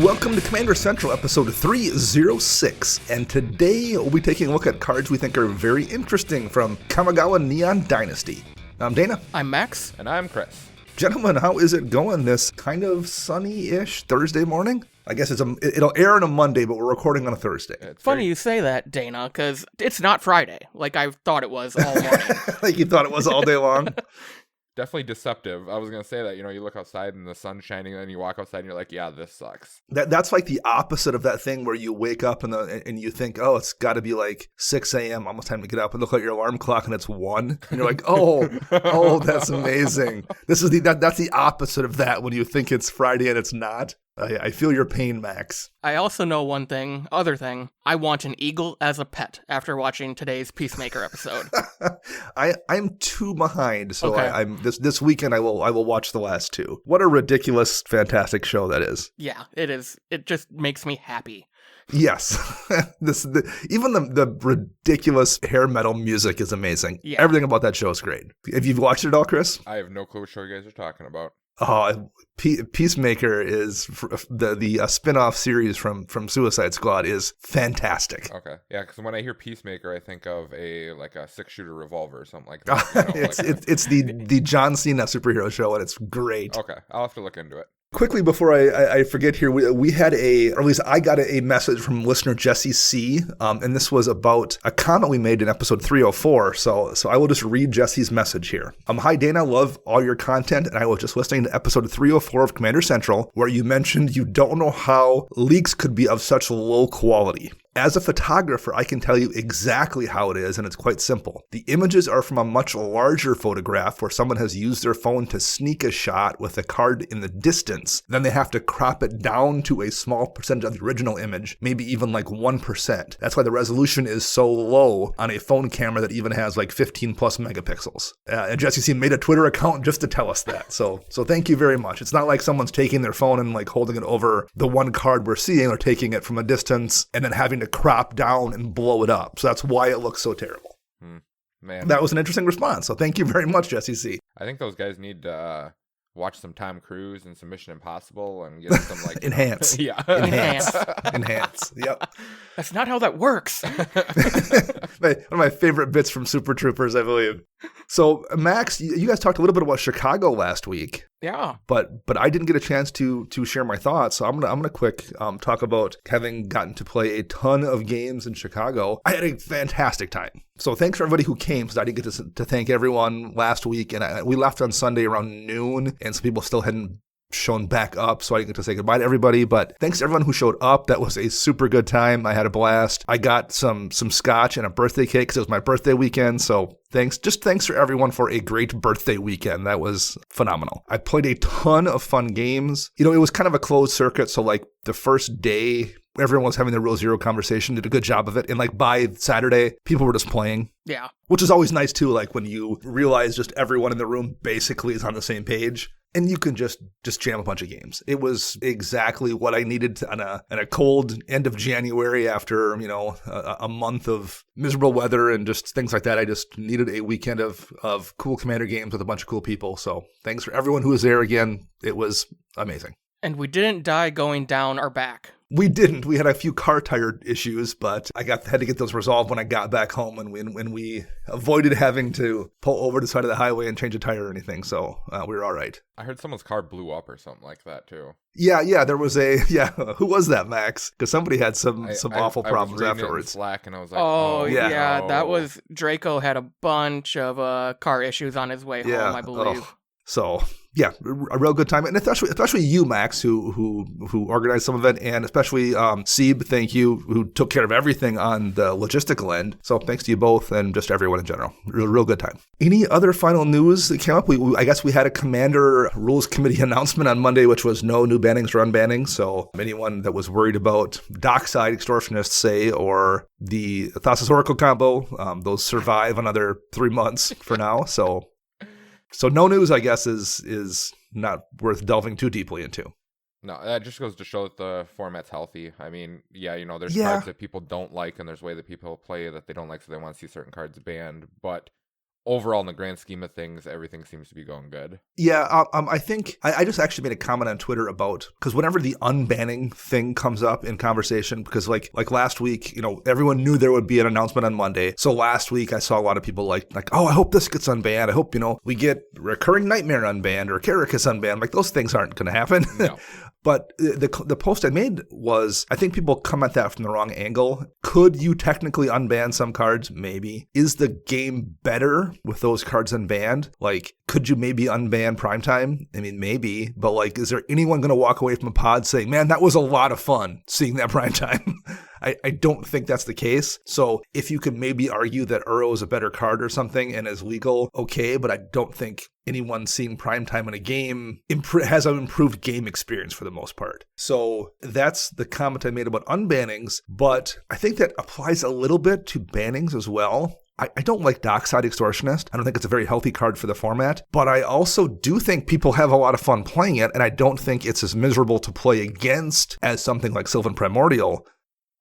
Welcome to Commander Central, episode 306, and today we'll be taking a look at cards we think are very interesting from Kamigawa Neon Dynasty. I'm Dana. I'm Max. And I'm Chris. Gentlemen, how is it going this kind of sunny-ish Thursday morning? I guess it'll air on a Monday, but we're recording on a Thursday. It's funny you say that, Dana, because it's not Friday, like I thought it was all morning. Like you thought it was all day long? Definitely deceptive. I was going to say that, you look outside and the sun's shining, and then you walk outside and you're like, yeah, this sucks. That's like the opposite of that thing where you wake up and you think, oh, it's got to be like 6 a.m., almost time to get up, and look at your alarm clock and it's 1. And you're like, oh, that's amazing. That's the opposite of that when you think it's Friday and it's not. I feel your pain, Max. I also know other thing. I want an eagle as a pet after watching today's Peacemaker episode. I'm 2 behind, so okay. I'm this weekend I will watch the last 2. What a ridiculous, fantastic show that is. Yeah, it is. It just makes me happy. Yes. Even the ridiculous hair metal music is amazing. Yeah. Everything about that show is great. Have you watched it all, Chris? I have no clue what show you guys are talking about. Oh, Peacemaker is the spin-off series from Suicide Squad is fantastic. Okay. Yeah, because when I hear Peacemaker, I think of a 6-shooter revolver or something like that. It's the John Cena superhero show, and it's great. Okay. I'll have to look into it. Quickly before I forget here, we had or at least I got a message from listener Jesse C, and this was about a comment we made in episode 304, so I will just read Jesse's message here. Hi Dana, love all your content, and I was just listening to episode 304 of Commander Central, where you mentioned you don't know how leaks could be of such low quality. As a photographer, I can tell you exactly how it is, and it's quite simple. The images are from a much larger photograph where someone has used their phone to sneak a shot with a card in the distance. Then they have to crop it down to a small percentage of the original image, maybe even like 1%. That's why the resolution is so low on a phone camera that even has like 15 plus megapixels. And Jesse C made a Twitter account just to tell us that. So thank you very much. It's not like someone's taking their phone and like holding it over the one card we're seeing, or taking it from a distance and then having to crop down and blow it up. So that's why it looks so terrible. Man. That was an interesting response. So thank you very much, Jesse C. I think those guys need to watch some Tom Cruise and some Mission Impossible and get some like... Enhance. Yeah. Enhance. Yep. That's not how that works. One of my favorite bits from Super Troopers, I believe. So, Max, you guys talked a little bit about Chicago last week. Yeah. But I didn't get a chance to share my thoughts, so I'm gonna quick talk about having gotten to play a ton of games in Chicago. I had a fantastic time. So thanks for everybody who came, because I didn't get to thank everyone last week, and we left on Sunday around noon, and some people still hadn't shown back up, so I didn't get to say goodbye to everybody, but thanks to everyone who showed up. That was a super good time. I had a blast. I got some scotch and a birthday cake because it was my birthday weekend, so thanks for everyone for a great birthday weekend. That was phenomenal. I played a ton of fun games. It was kind of a closed circuit, so like the first day, everyone was having their Rule Zero conversation, did a good job of it, and like by Saturday, people were just playing. Yeah. Which is always nice too, like when you realize just everyone in the room basically is on the same page. And you can just jam a bunch of games. It was exactly what I needed on a cold end of January after, a month of miserable weather and just things like that. I just needed a weekend of cool Commander games with a bunch of cool people. So thanks for everyone who was there again. It was amazing. And we didn't die going down our back. We didn't. We had a few car tire issues, but I had to get those resolved when I got back home, and when we avoided having to pull over the side of the highway and change a tire or anything, so we were all right. I heard someone's car blew up or something like that, too. Yeah, there was who was that, Max? Because somebody had some awful problems afterwards. I was Slack, and I was like, yeah, no. That was, Draco had a bunch of car issues on his way home, I believe. So, yeah, a real good time. And especially you, Max, who organized some of it, and especially Seeb, thank you, who took care of everything on the logistical end. So thanks to you both and just everyone in general. Real good time. Any other final news that came up? I guess we had a Commander Rules Committee announcement on Monday, which was no new bannings or unbannings. So anyone that was worried about Dockside Extortionists, say, or the Thassa's Oracle combo, those survive another 3 months for now. So no news, I guess, is not worth delving too deeply into. No, that just goes to show that the format's healthy. I mean, there's cards that people don't like, and there's way that people play that they don't like, so they want to see certain cards banned. But overall, in the grand scheme of things, everything seems to be going good. Yeah, I think I just actually made a comment on Twitter about, because whenever the unbanning thing comes up in conversation, because like last week, everyone knew there would be an announcement on Monday. So last week I saw a lot of people like, oh, I hope this gets unbanned. I hope, we get Recurring Nightmare unbanned or Caracas unbanned. Like, those things aren't going to happen. No. But the post I made was, I think people come at that from the wrong angle. Could you technically unban some cards? Maybe. Is the game better with those cards unbanned? Like, could you maybe unban Primetime? I mean, maybe. But like, is there anyone going to walk away from a pod saying, man, that was a lot of fun seeing that Primetime? I don't think that's the case. So if you could maybe argue that Uro is a better card or something and is legal, okay, but I don't think anyone seeing Primetime in a game has an improved game experience for the most part. So that's the comment I made about unbannings, but I think that applies a little bit to bannings as well. I don't like Dockside Extortionist. I don't think it's a very healthy card for the format, but I also do think people have a lot of fun playing it, and I don't think it's as miserable to play against as something like Sylvan Primordial.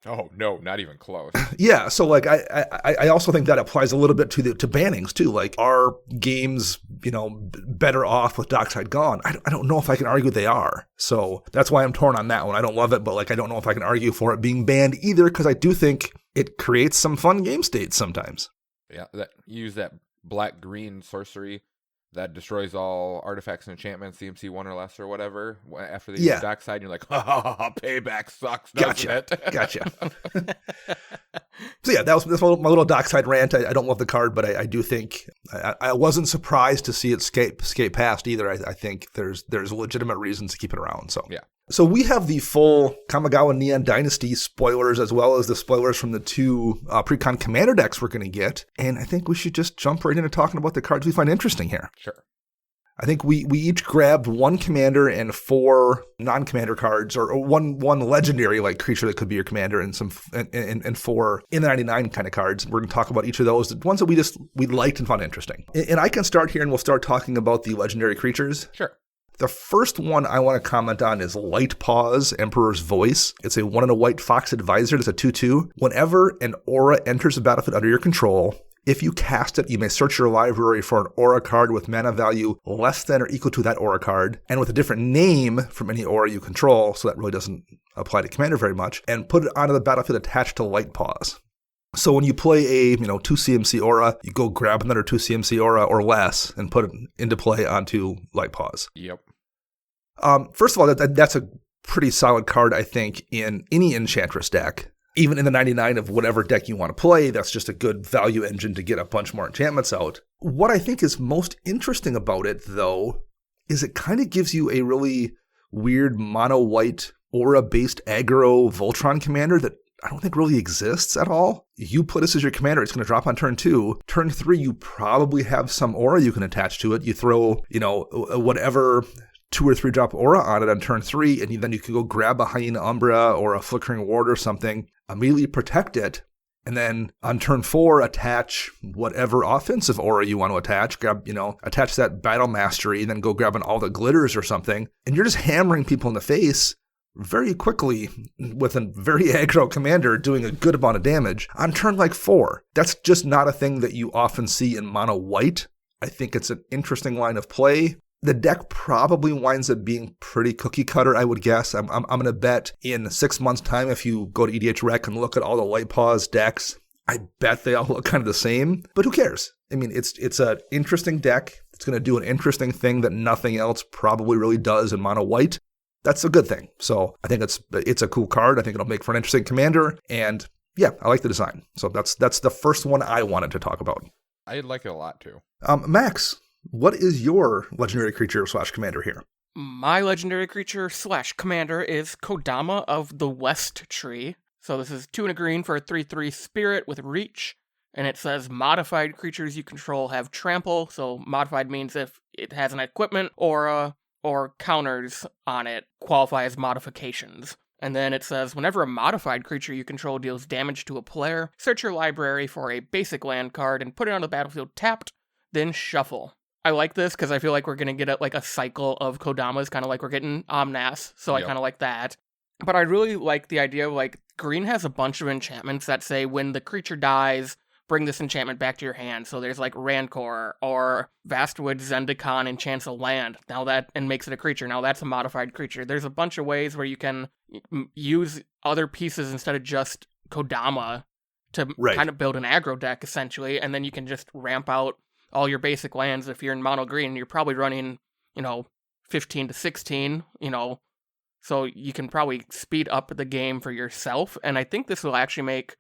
Oh, no, not even close. Yeah, so like I also think that applies a little bit to bannings too. Like, are games, better off with Dockside gone? I don't know if I can argue they are. So that's why I'm torn on that one. I don't love it, but like, I don't know if I can argue for it being banned either, because I do think it creates some fun game states sometimes. Yeah, you use that black-green sorcery that destroys all artifacts and enchantments, CMC 1 or less or whatever. After they use Dockside, you're like, ha, payback sucks, doesn't it? Gotcha. So yeah, that was my little Dockside rant. I don't love the card, but I do think I wasn't surprised to see it skate past either. I think there's legitimate reasons to keep it around. So yeah. So we have the full Kamigawa Neon Dynasty spoilers, as well as the spoilers from the two Precon Commander decks we're going to get. And I think we should just jump right into talking about the cards we find interesting here. Sure. I think we each grabbed one commander and 4 non-commander cards, or one legendary like creature that could be your commander, and some and 4 in the 99 kind of cards. We're going to talk about each of those, the ones that we liked and found interesting. And I can start here, and we'll start talking about the legendary creatures. Sure. The first one I want to comment on is Light Paws, Emperor's Voice. It's a 1 and a white Fox Advisor. It's a 2/2. Whenever an aura enters the battlefield under your control, if you cast it, you may search your library for an aura card with mana value less than or equal to that aura card, and with a different name from any aura you control, so that really doesn't apply to Commander very much, and put it onto the battlefield attached to Light Paws. So when you play a 2 CMC aura, you go grab another 2 CMC aura or less and put it into play onto Light Paws. Yep. First of all, that's a pretty solid card, I think, in any Enchantress deck. Even in the 99 of whatever deck you want to play, that's just a good value engine to get a bunch more enchantments out. What I think is most interesting about it, though, is it kind of gives you a really weird mono-white aura-based aggro Voltron commander that I don't think really exists at all. You put this as your commander, it's going to drop on turn 2. Turn 3, you probably have some aura you can attach to it. You throw, whatever 2 or 3 drop aura on it on turn 3, and then you can go grab a Hyena Umbra or a Flickering Ward or something, immediately protect it, and then on turn 4, attach whatever offensive aura you want to attach. Attach that Battle Mastery, and then go grab all the glitters or something, and you're just hammering people in the face very quickly with a very aggro commander doing a good amount of damage on turn 4. That's just not a thing that you often see in mono white. I think it's an interesting line of play. The deck probably winds up being pretty cookie cutter, I would guess. I'm going to bet in 6 months' time, if you go to EDH Rec and look at all the Light Paws decks, I bet they all look kind of the same. But who cares? I mean, it's an interesting deck. It's going to do an interesting thing that nothing else probably really does in mono white. That's a good thing. So I think it's a cool card. I think it'll make for an interesting commander. And yeah, I like the design. So that's the first one I wanted to talk about. I like it a lot too. Max, what is your legendary creature / commander here? My legendary creature / commander is Kodama of the West Tree. So this is 2 and a green for a 3/3 spirit with reach. And it says modified creatures you control have trample. So modified means if it has an equipment or counters on it qualify as modifications. And then it says, whenever a modified creature you control deals damage to a player, search your library for a basic land card and put it on the battlefield tapped, then shuffle. I like this because I feel like we're going to get a cycle of Kodamas, kind of like we're getting Omnass, so I kind of like that. But I really like the idea of green has a bunch of enchantments that say when the creature dies, bring this enchantment back to your hand. So there's like Rancor or Vastwood Zendikon enchants a land. Now that, and makes it a creature. Now that's a modified creature. There's a bunch of ways where you can use other pieces instead of just Kodama to kind of build an aggro deck, essentially. And then you can just ramp out all your basic lands. If you're in mono green, you're probably running, 15 to 16, so you can probably speed up the game for yourself. And I think this will actually make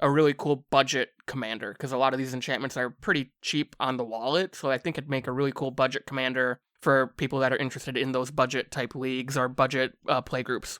a really cool budget commander, because a lot of these enchantments are pretty cheap on the wallet. So I think it'd make a really cool budget commander for people that are interested in those budget type leagues or budget play groups.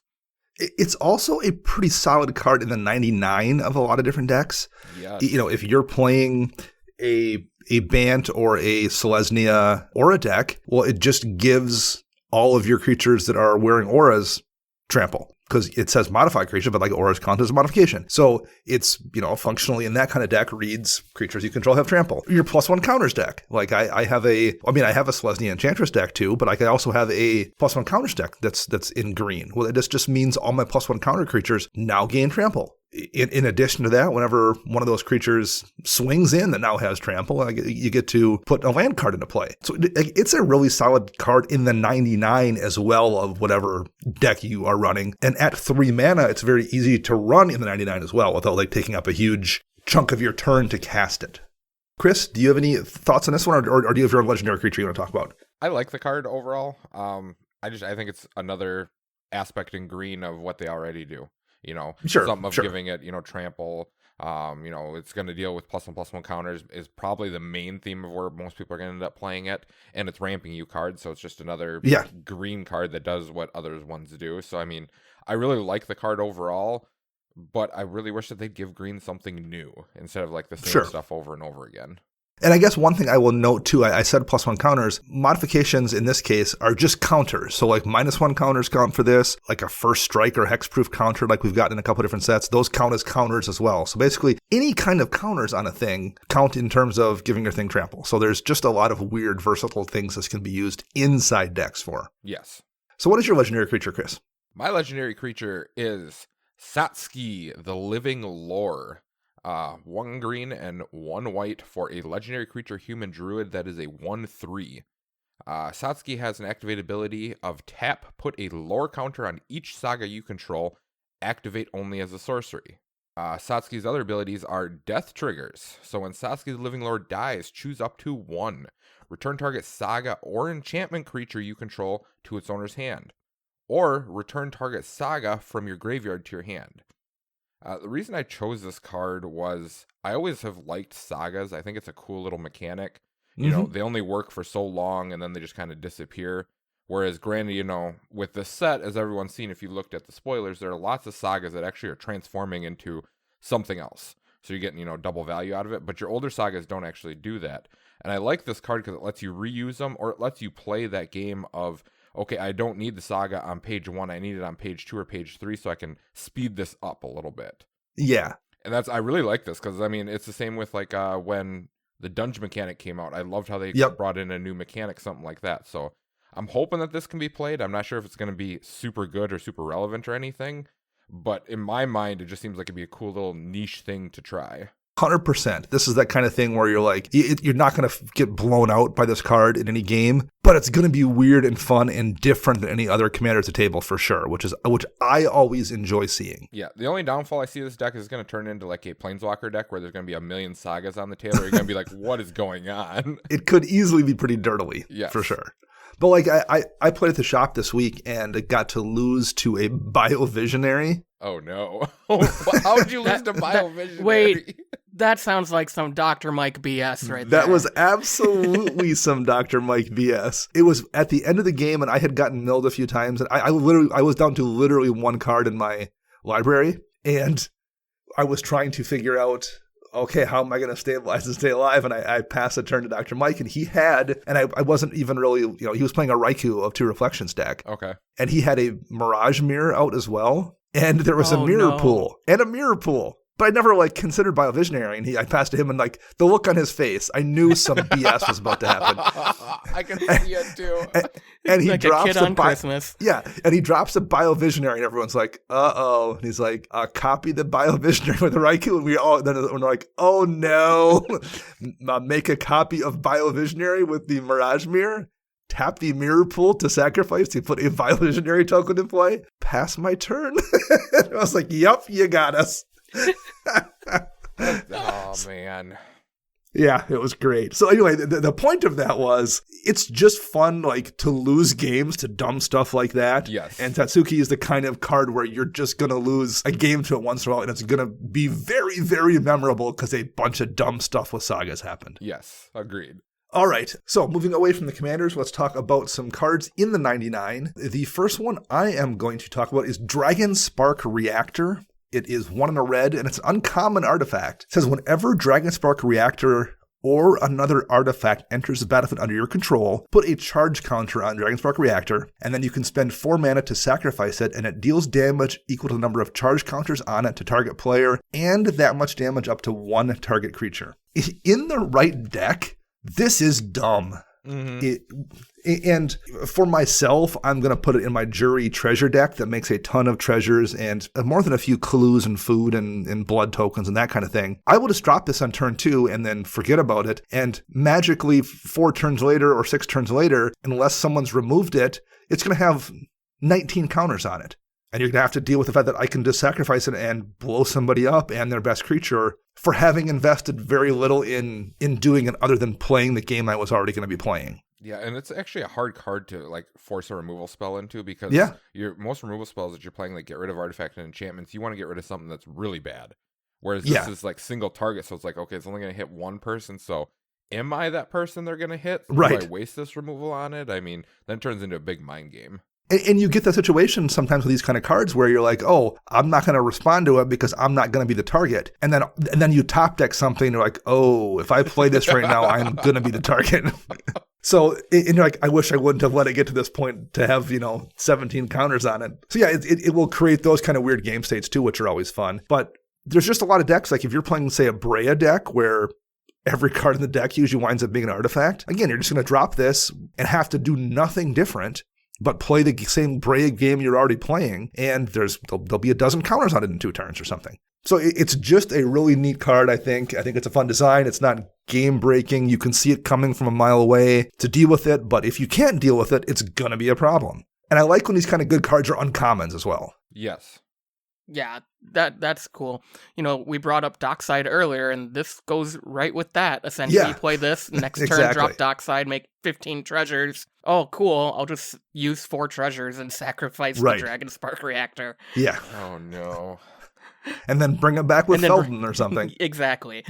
It's also a pretty solid card in the 99 of a lot of different decks. Yes. If you're playing a Bant or a Selesnya aura deck, well, it just gives all of your creatures that are wearing auras trample, because it says modified creature, but like auras count as a modification. So it's, functionally in that kind of deck reads creatures you control have trample. Your +1 counters deck. Like I have a Selesnya Enchantress deck too, but I can also have a +1 counters deck that's in green. Well, this just means all my +1 counter creatures now gain trample. In addition to that, whenever one of those creatures swings in that now has trample, you get to put a land card into play. So it's a really solid card in the 99 as well of whatever deck you are running. And at 3 mana, it's very easy to run in the 99 as well without taking up a huge chunk of your turn to cast it. Chris, do you have any thoughts on this one, or do you have your legendary creature you want to talk about? I like the card overall. I think it's another aspect in green of what they already do. Giving it, trample. It's going to deal with +1/+1 counters is probably the main theme of where most people are going to end up playing it. And it's ramping you cards, so it's just another green card that does what other ones do. So, I really like the card overall, but I really wish that they'd give green something new instead of the same stuff over and over again. And I guess one thing I will note too, I said +1 counters. Modifications in this case are just counters. So -1 counters count for this, like a first strike or hexproof counter like we've gotten in a couple different sets. Those count as counters as well. So basically any kind of counters on a thing count in terms of giving your thing trample. So there's just a lot of weird versatile things this can be used inside decks for. Yes. So what is your legendary creature, Chris? My legendary creature is Satsuki, the Living Lore. 1 green and 1 white for a legendary creature human druid that is a 1/3. Satsuki has an activate ability of tap, put a lore counter on each saga you control, activate only as a sorcery. Satsuki's other abilities are death triggers. So when Satsuki's Living Lore dies, choose up to 1. Return target saga or enchantment creature you control to its owner's hand. Or return target saga from your graveyard to your hand. The reason I chose this card was I always have liked sagas. I think it's a cool little mechanic. They only work for so long and then they just kind of disappear. Whereas granted, with this set, as everyone's seen, if you looked at the spoilers, there are lots of sagas that actually are transforming into something else. So you're getting, double value out of it. But your older sagas don't actually do that. And I like this card because it lets you reuse them, or it lets you play that game of, okay, I don't need the saga on page 1. I need it on page 2 or page 3 so I can speed this up a little bit. Yeah. And I really like this because, it's the same with when the dungeon mechanic came out. I loved how they brought in a new mechanic, something like that. So I'm hoping that this can be played. I'm not sure if it's going to be super good or super relevant or anything. But in my mind, it just seems like it'd be a cool little niche thing to try. 100%. This is that kind of thing where you're you're not going to get blown out by this card in any game, but it's going to be weird and fun and different than any other commander at the table for sure, which I always enjoy seeing. Yeah, the only downfall I see of this deck is going to turn into a Planeswalker deck where there's going to be a million sagas on the table. You're going to be what is going on? It could easily be pretty dirtily, for sure. But I played at the shop this week and got to lose to a Biovisionary. Oh no! How would you lose to Biovisionary? Wait, that sounds like some Dr. Mike BS right there. That was was absolutely some Dr. Mike BS. It was at the end of the game, and I had gotten milled a few times, and I was down to literally 1 card in my library, and I was trying to figure out, okay, how am I going to stabilize and stay alive? And I passed a turn to Dr. Mike, and he had, and I wasn't even really, he was playing a Raikou of 2 Reflections deck. Okay. And he had a Mirage Mirror out as well, and there was a mirror pool. And a mirror pool. But I never like considered Biovisionary, and I passed to him, and like the look on his face, I knew some BS was about to happen. I can see it too. And he like drops a kid on Christmas. Yeah, and he drops a Biovisionary, and everyone's like, "Uh-oh!" And he's like, "Copy the Biovisionary with the Raikou," and we're like, "Oh no!" Make a copy of Biovisionary with the Mirage Mirror. Tap the mirror pool to sacrifice to put a Biovisionary token in play. Pass my turn. I was like, "Yup, you got us." Oh man. Yeah, it was great. So anyway, the point of that was it's just fun like to lose games to dumb stuff like that. Yes. And Tatsuki is the kind of card where you're just going to lose a game to it once in a while, and it's going to be very, very memorable because a bunch of dumb stuff with Sagas happened. Yes, agreed. All right, so moving away from the commanders, let's talk about some cards in the 99. The first one I am going to talk about is Dragon Spark Reactor. It is 1 in a red, and it's an uncommon artifact. It says whenever Dragon Spark Reactor or another artifact enters the battlefield under your control, put a charge counter on Dragon Spark Reactor, and then you can spend 4 mana to sacrifice it, and it deals damage equal to the number of charge counters on it to target player, and that much damage up to 1 target creature. In the right deck, this is dumb. And for myself, I'm going to put it in my jury treasure deck that makes a ton of treasures and more than a few clues and food and blood tokens and that kind of thing. I will just drop this on turn 2 and then forget about it. And magically, 4 turns later or 6 turns later, unless someone's removed it, it's going to have 19 counters on it. And you're going to have to deal with the fact that I can just sacrifice it and blow somebody up and their best creature for having invested very little in doing it other than playing the game I was already going to be playing. Yeah, and it's actually a hard card to like force a removal spell into because your most removal spells that you're playing, like get rid of artifact and enchantments, you want to get rid of something that's really bad. Whereas this is like single target, so it's like, okay, it's only going to hit one person, so am I that person they're going to hit? Right. Do I waste this removal on it? I mean, then it turns into a big mind game. And you get that situation sometimes with these kind of cards where you're like, oh, I'm not going to respond to it because I'm not going to be the target. And then you top deck something and you're like, oh, if I play this right now, I'm going to be the target. So, and you're like, I wish I wouldn't have let it get to this point to have, 17 counters on it. So yeah, it will create those kind of weird game states too, which are always fun. But there's just a lot of decks, like if you're playing, say, a Brea deck where every card in the deck usually winds up being an artifact. Again, you're just going to drop this and have to do nothing different but play the same Brea game you're already playing, and there'll be a dozen counters on it in 2 turns or something. So it's just a really neat card, I think. I think it's a fun design. It's not game-breaking. You can see it coming from a mile away to deal with it, but if you can't deal with it, it's going to be a problem. And I like when these kind of good cards are uncommons as well. Yes. Yeah, that's cool. We brought up Dockside earlier, and this goes right with that. Essentially, you play this, next turn, drop Dockside, make 15 treasures. Oh, cool. I'll just use 4 treasures and sacrifice the Dragon Spark Reactor. Yeah. Oh, no. And then bring it back with Felden or something. Exactly.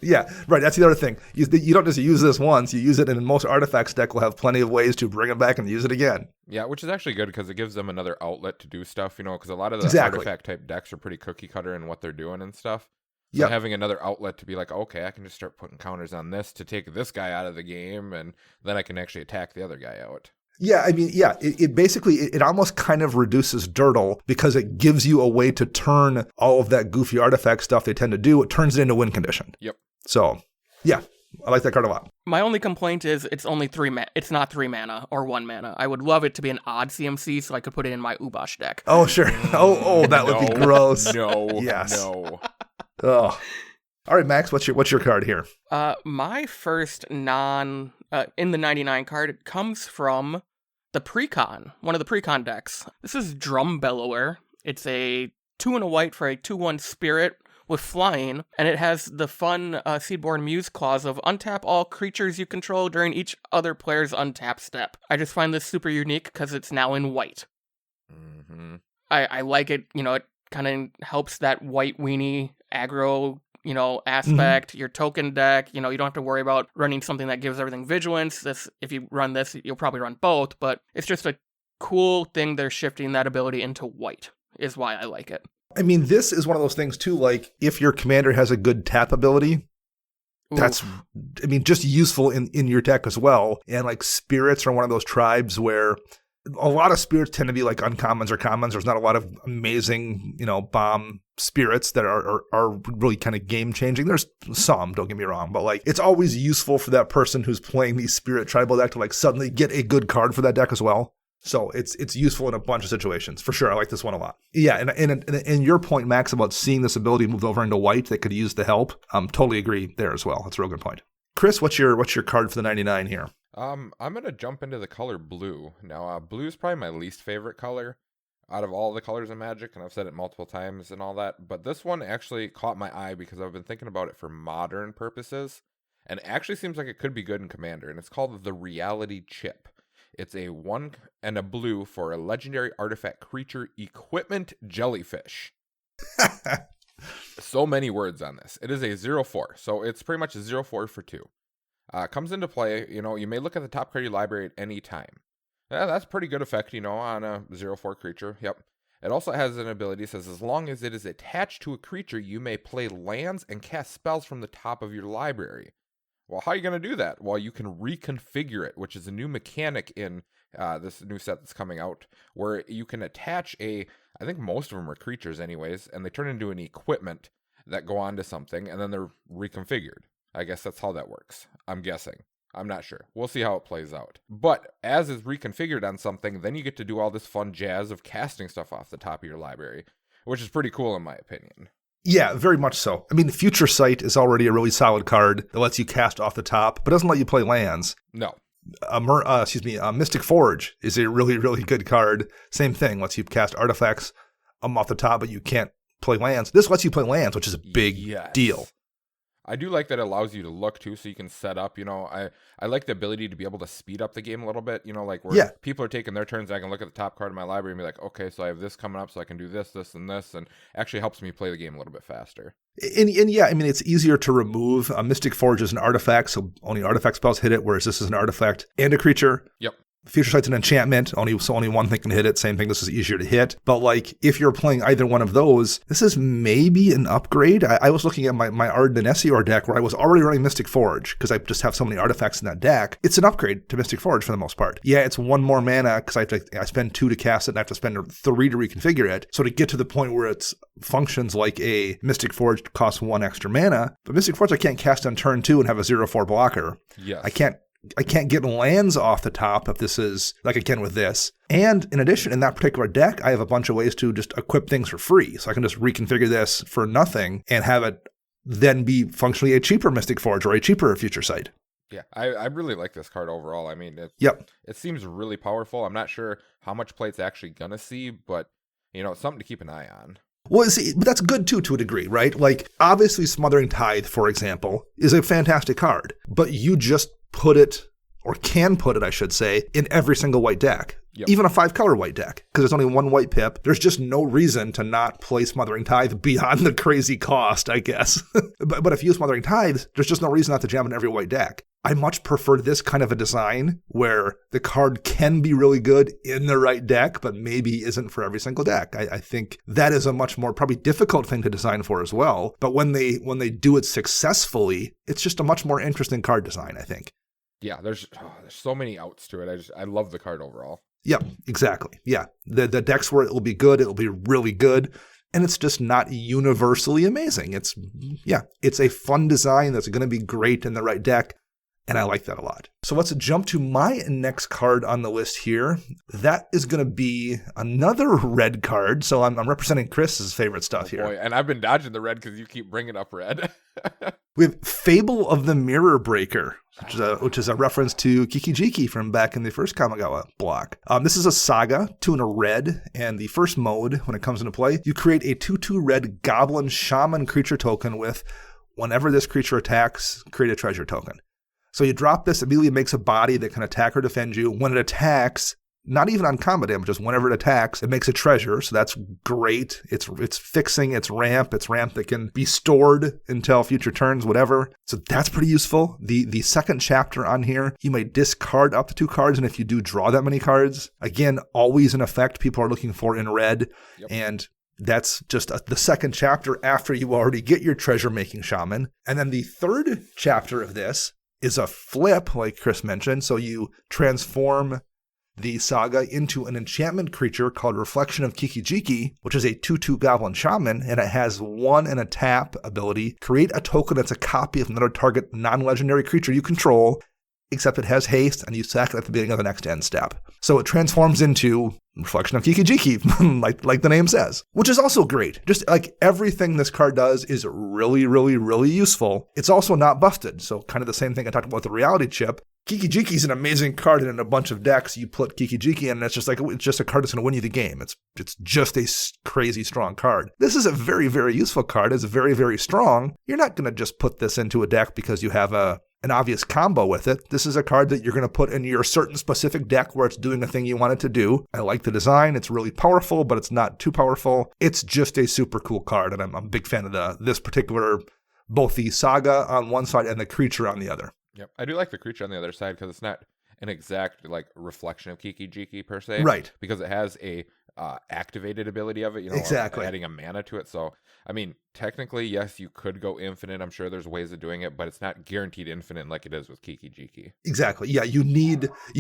Yeah, right. That's the other thing. You don't just use this once. You use it, and most artifacts deck will have plenty of ways to bring it back and use it again. Yeah, which is actually good because it gives them another outlet to do stuff, because a lot of the artifact-type decks are pretty cookie-cutter in what they're doing and stuff. So having another outlet to be like, okay, I can just start putting counters on this to take this guy out of the game, and then I can actually attack the other guy out. Yeah, I mean, it basically, it almost kind of reduces Dirtle because it gives you a way to turn all of that goofy artifact stuff they tend to do. It turns it into win condition. Yep. So, yeah, I like that card a lot. My only complaint is it's only 3 mana. It's not 3 mana or 1 mana. I would love it to be an odd CMC so I could put it in my Ubosh deck. Oh, sure. Oh, that would be gross. No. Yes. No. Oh. All right, Max, what's your card here? My first in the 99 card comes from the Precon, one of the Precon decks. This is Drum Bellower. It's a 2 and a white for a 2/1 spirit with flying, and it has the fun Seedborn Muse clause of untap all creatures you control during each other player's untap step. I just find this super unique because it's now in white. Mm-hmm. I like it, it kind of helps that white weenie aggro aspect, your token deck, you don't have to worry about running something that gives everything vigilance. If you run this, you'll probably run both, but it's just a cool thing they're shifting that ability into white, is why I like it. I mean, this is one of those things too, like if your commander has a good tap ability, that's, just useful in your deck as well. And like spirits are one of those tribes where a lot of spirits tend to be like uncommons or commons. There's not a lot of amazing, bomb spirits that are really kind of game changing. There's some, don't get me wrong, but like it's always useful for that person who's playing the spirit tribal deck to like suddenly get a good card for that deck as well. So it's useful in a bunch of situations for sure. I like this one a lot. Yeah, and your point, Max, about seeing this ability moved over into white that could use the help. Totally agree there as well. That's a real good point. Chris, what's your card for the 99 here? I'm going to jump into the color blue. Now, blue is probably my least favorite color out of all the colors in Magic, and I've said it multiple times and all that, but this one actually caught my eye because I've been thinking about it for modern purposes, and it actually seems like it could be good in Commander, and it's called the Reality Chip. It's a 1 and a blue for a legendary artifact creature equipment jellyfish. So many words on this. It is a 0/4, so it's pretty much a 0/4 for 2. Comes into play, you may look at the top card of your library at any time. That's pretty good effect, on a 0/4 creature. Yep. It also has an ability that says, as long as it is attached to a creature, you may play lands and cast spells from the top of your library. Well, how are you going to do that? Well, you can reconfigure it, which is a new mechanic in this new set that's coming out, where you can attach I think most of them are creatures anyways, and they turn into an equipment that go onto something, and then they're reconfigured. I guess that's how that works. I'm guessing. I'm not sure. We'll see how it plays out. But as it's reconfigured on something, then you get to do all this fun jazz of casting stuff off the top of your library, which is pretty cool in my opinion. Yeah, very much so. I mean, Future Sight is already a really solid card that lets you cast off the top, but doesn't let you play lands. No. Mystic Forge is a really, really good card. Same thing, lets you cast artifacts off the top, but you can't play lands. This lets you play lands, which is a big deal. I do like that it allows you to look too, so you can set up, I like the ability to be able to speed up the game a little bit, like where people are taking their turns, I can look at the top card of my library and be like, okay, so I have this coming up, so I can do this, this, and this, and actually helps me play the game a little bit faster. And yeah, I mean, it's easier to remove. Mystic Forge is an artifact, so only artifact spells hit it, whereas this is an artifact and a creature. Yep. Future Sight's an enchantment, only one thing can hit it. Same thing, this is easier to hit. But like, if you're playing either one of those, this is maybe an upgrade. I was looking at my Dynasty deck where I was already running Mystic Forge because I just have so many artifacts in that deck. It's an upgrade to Mystic Forge for the most part. Yeah, it's 1 more mana because I spend 2 to cast it and I have to spend 3 to reconfigure it. So to get to the point where it functions like a Mystic Forge costs 1 extra mana, but Mystic Forge I can't cast on turn 2 and have a 0/4 blocker. Yes. I can't get lands off the top if this is like I can with this. And in addition, in that particular deck, I have a bunch of ways to just equip things for free. So I can just reconfigure this for nothing and have it then be functionally a cheaper Mystic Forge or a cheaper Future Sight. Yeah, I really like this card overall. I mean, it seems really powerful. I'm not sure how much play it's actually going to see, but, it's something to keep an eye on. Well, see, but that's good too, to a degree, right? Like, obviously, Smothering Tithe, for example, is a fantastic card, but you just put it, or can put it, I should say, in every single white deck. Yep. Even a 5-color white deck, because there's only 1 white pip. There's just no reason to not play Smothering Tithe beyond the crazy cost, I guess. but if you use Smothering Tithe, there's just no reason not to jam in every white deck. I much prefer this kind of a design where the card can be really good in the right deck, but maybe isn't for every single deck. I think that is a much more probably difficult thing to design for as well. But when they do it successfully, it's just a much more interesting card design, I think. Yeah, there's so many outs to it. I love the card overall. Yep, exactly. Yeah, the decks where it will be good, it will be really good, and it's just not universally amazing. It's a fun design that's going to be great in the right deck, and I like that a lot. So let's jump to my next card on the list here. That is going to be another red card. So I'm representing Chris's favorite stuff here. Boy, and I've been dodging the red because you keep bringing up red. We have Fable of the Mirror Breaker, which is a reference to Kiki-Jiki from back in the first Kamigawa block. This is a saga, 2 and a red, and the first mode, when it comes into play, you create a 2/2 red Goblin Shaman creature token with, whenever this creature attacks, create a treasure token. So you drop this, immediately makes a body that can attack or defend you. When it attacks, not even on combat damage, just whenever it attacks, it makes a treasure. So that's great. It's fixing its ramp that can be stored until future turns, whatever. So that's pretty useful. The second chapter on here, you may discard up to 2 cards, and if you do draw that many cards, again, always an effect people are looking for in red. Yep. And that's just the second chapter after you already get your treasure-making shaman. And then the third chapter of this is a flip, like Chris mentioned. So you transform the saga into an enchantment creature called Reflection of Kikijiki, which is a 2/2 Goblin Shaman, and it has 1 and a tap ability. Create a token that's a copy of another target non-legendary creature you control, except it has haste, and you sack it at the beginning of the next end step. So it transforms into Reflection of Kikijiki, like the name says, which is also great. Just like everything this card does is really, really, really useful. It's also not busted, so kind of the same thing I talked about with the reality chip. Kikijiki is an amazing card, and in a bunch of decks, you put Kikijiki in, and it's just a card that's going to win you the game. It's just a crazy strong card. This is a very, very useful card. It's very, very strong. You're not going to just put this into a deck because you have an obvious combo with it. This is a card that you're going to put in your certain specific deck where it's doing the thing you want it to do. I like the design. It's really powerful, but it's not too powerful. It's just a super cool card, and I'm a big fan of this particular, both the saga on one side and the creature on the other. Yep, I do like the creature on the other side because it's not an exact like reflection of Kikijiki per se, right? Because it has a activated ability of it, exactly, adding a mana to it. So I mean, technically, yes, you could go infinite. I'm sure there's ways of doing it, but it's not guaranteed infinite like it is with Kikijiki. Exactly. Yeah, you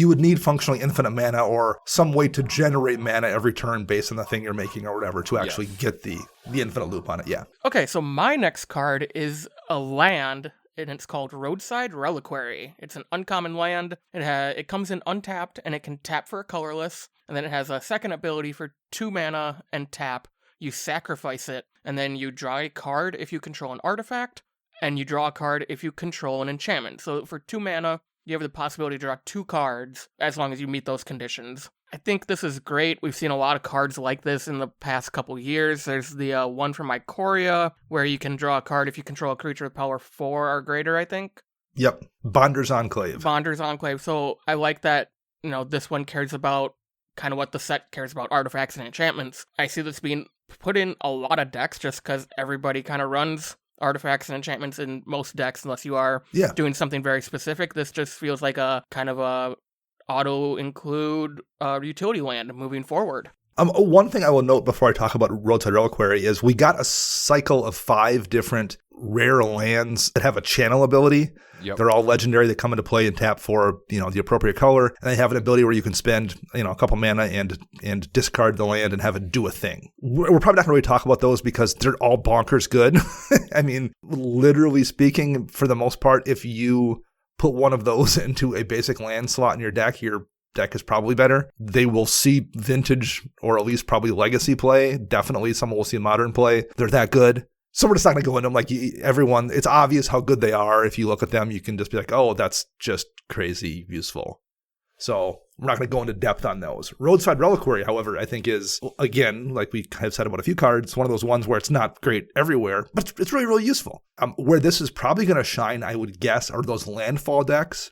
would need functionally infinite mana or some way to generate mana every turn based on the thing you're making or whatever to actually get the infinite loop on it. Yeah. Okay, so my next card is a land, and it's called Roadside Reliquary. It's an uncommon land. It comes in untapped, and it can tap for a colorless, and then it has a second ability for 2 mana and tap. You sacrifice it, and then you draw a card if you control an artifact, and you draw a card if you control an enchantment. So for 2 mana, you have the possibility to draw 2 cards, as long as you meet those conditions. I think this is great. We've seen a lot of cards like this in the past couple years. There's the one from Ikoria, where you can draw a card if you control a creature with power 4 or greater, I think. Yep. Bonder's Enclave. So I like that, this one cares about kind of what the set cares about, artifacts and enchantments. I see this being put in a lot of decks just because everybody kind of runs artifacts and enchantments in most decks unless you are doing something very specific. This just feels like a kind of a auto-include utility land moving forward. One thing I will note before I talk about Roadside Reliquary is we got a cycle of 5 different rare lands that have a channel ability. Yep. They're all legendary. They come into play and tap for the appropriate color, and they have an ability where you can spend a couple mana and discard the land and have it do a thing. We're probably not going to really talk about those because they're all bonkers good. I mean, literally speaking, for the most part, if you put one of those into a basic land slot in your deck is probably better. They will see vintage or at least probably legacy play. Definitely someone will see modern play. They're that good. So we're just not going to go into them like everyone. It's obvious how good they are. If you look at them, you can just be like, oh, that's just crazy useful. So we're not going to go into depth on those. Roadside Reliquary, however, I think is, again, like we have said about a few cards, one of those ones where it's not great everywhere, but it's really, really useful. Where this is probably going to shine, I would guess, are those landfall decks.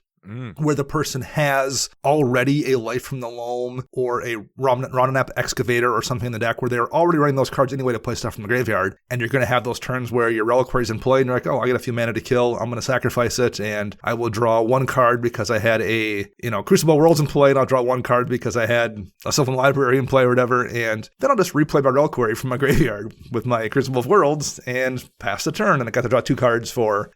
Where the person has already a Life from the Loam or a Ronanap Excavator or something in the deck where they're already running those cards anyway to play stuff from the graveyard. And you're going to have those turns where your Reliquary's in play and you're like, oh, I got a few mana to kill. I'm going to sacrifice it and I will draw 1 card because I had a, Crucible Worlds in play, and I'll draw 1 card because I had a Sylvan Library in play or whatever. And then I'll just replay my Reliquary from my graveyard with my Crucible of Worlds and pass the turn. And I got to draw 2 cards for,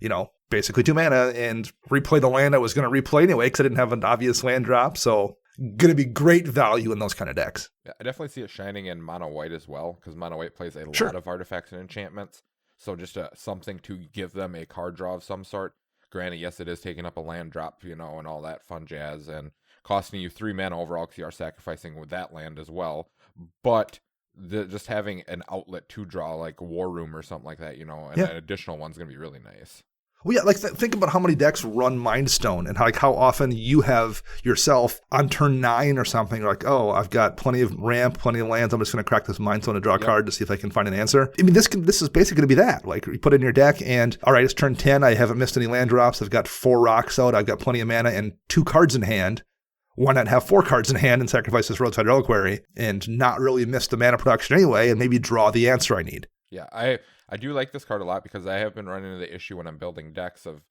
basically 2 mana and replay the land I was going to replay anyway because I didn't have an obvious land drop. So going to be great value in those kind of decks. Yeah, I definitely see it shining in mono white as well because mono white plays a lot of artifacts and enchantments. So just something to give them a card draw of some sort. Granted, yes, it is taking up a land drop, and all that fun jazz and costing you 3 mana overall because you are sacrificing with that land as well. But just having an outlet to draw like War Room or something like that, and an additional one's going to be really nice. Well, yeah, like think about how many decks run Mind Stone and how often you have yourself on turn 9 or something. You're like, oh, I've got plenty of ramp, plenty of lands. I'm just going to crack this Mind Stone and draw a card to see if I can find an answer. I mean, this is basically going to be that. Like, you put it in your deck and, all right, it's turn 10. I haven't missed any land drops. I've got 4 rocks out. I've got plenty of mana and 2 cards in hand. Why not have 4 cards in hand and sacrifice this Roadside Reliquary and not really miss the mana production anyway and maybe draw the answer I need? Yeah, I do like this card a lot because I have been running into the issue when I'm building decks of,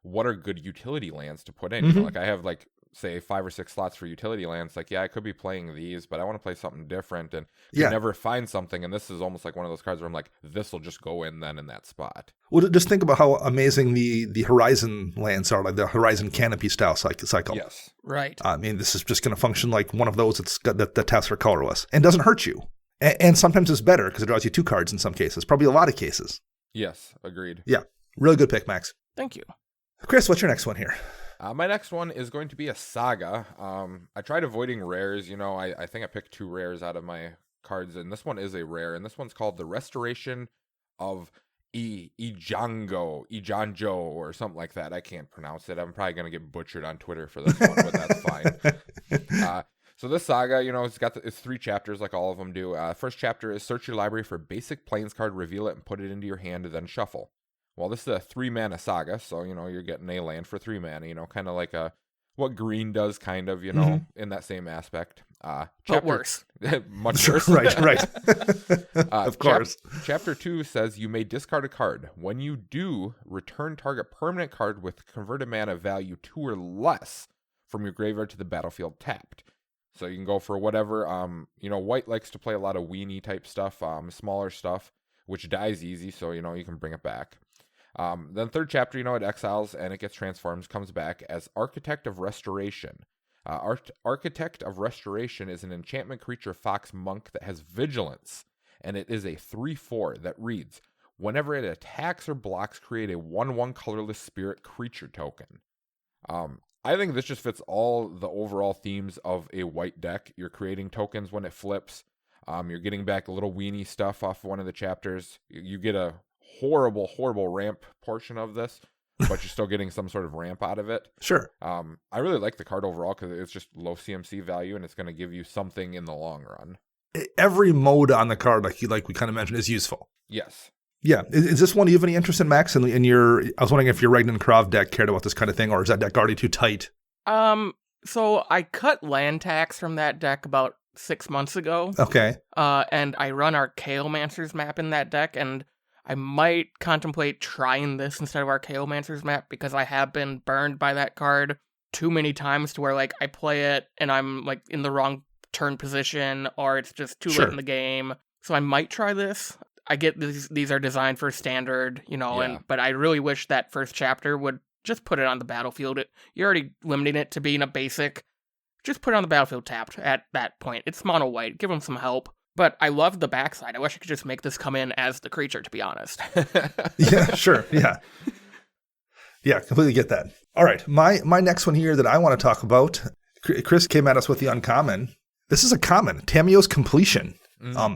what are good utility lands to put in? Like I have like say 5 or 6 slots for utility lands, like, yeah, I could be playing these, but I want to play something different, and you never find something. And this is almost like one of those cards where I'm like, this will just go in then in that spot. Well, just think about how amazing the Horizon lands are, like the Horizon Canopy style cycle. Yes. Right. I mean, this is just going to function like one of those that taps for colorless and doesn't hurt you. And sometimes it's better because it draws you 2 cards in some cases, probably a lot of cases. Yes, agreed. Yeah, really good pick, Max. Thank you. Chris, what's your next one here? My next one is going to be a saga. I tried avoiding rares. I think I picked 2 rares out of my cards, and this one is a rare, and this one's called the Restoration of Ijanjo, or something like that. I can't pronounce it. I'm probably going to get butchered on Twitter for this one, but that's fine. So this saga, it's 3 chapters like all of them do. First chapter is search your library for basic plains card, reveal it, and put it into your hand, and then shuffle. Well, this is a 3-mana saga, so, you're getting a land for 3 mana, kind of like what green does, kind of, in that same aspect. But worse. Much worse. Right. Of course. Chapter 2 says you may discard a card. When you do, return target permanent card with converted mana value 2 or less from your graveyard to the battlefield tapped. So you can go for whatever. White likes to play a lot of weenie type stuff, smaller stuff, which dies easy, so, you can bring it back. Then third chapter, it exiles and it gets transformed, comes back as Architect of Restoration. Architect of Restoration is an enchantment creature fox monk that has vigilance, and it is a 3/4 that reads, whenever it attacks or blocks, create a 1/1 colorless spirit creature token. I think this just fits all the overall themes of a white deck. You're creating tokens when it flips. You're getting back a little weenie stuff off one of the chapters. You get a horrible ramp portion of this, but you're still getting some sort of ramp out of it. Sure. I really like the card overall because it's just low CMC value, and it's going to give you something in the long run. Every mode on the card, like we kind of mentioned, is useful. Yes. Yeah. Is this one you have any interest in, Max? In your, I was wondering if your Regnan Krav deck cared about this kind of thing, or is that deck already too tight? So I cut land tax from that deck about 6 months ago. Okay. And I run our Chaomancer's map in that deck, and I might contemplate trying this instead of our Chaomancer's map because I have been burned by that card too many times to where, like, I play it and I'm, like, in the wrong turn position or it's just too late in the game. So I might try this. I get these are designed for standard, but I really wish that first chapter would just put it on the battlefield. You're already limiting it to being a basic. Just put it on the battlefield tapped at that point. It's mono white. Give them some help. But I love the backside. I wish I could just make this come in as the creature, to be honest. Yeah, sure. Yeah. Yeah, completely get that. All right. My next one here that I want to talk about, Chris came at us with the uncommon. This is a common, Tamiyo's Completion.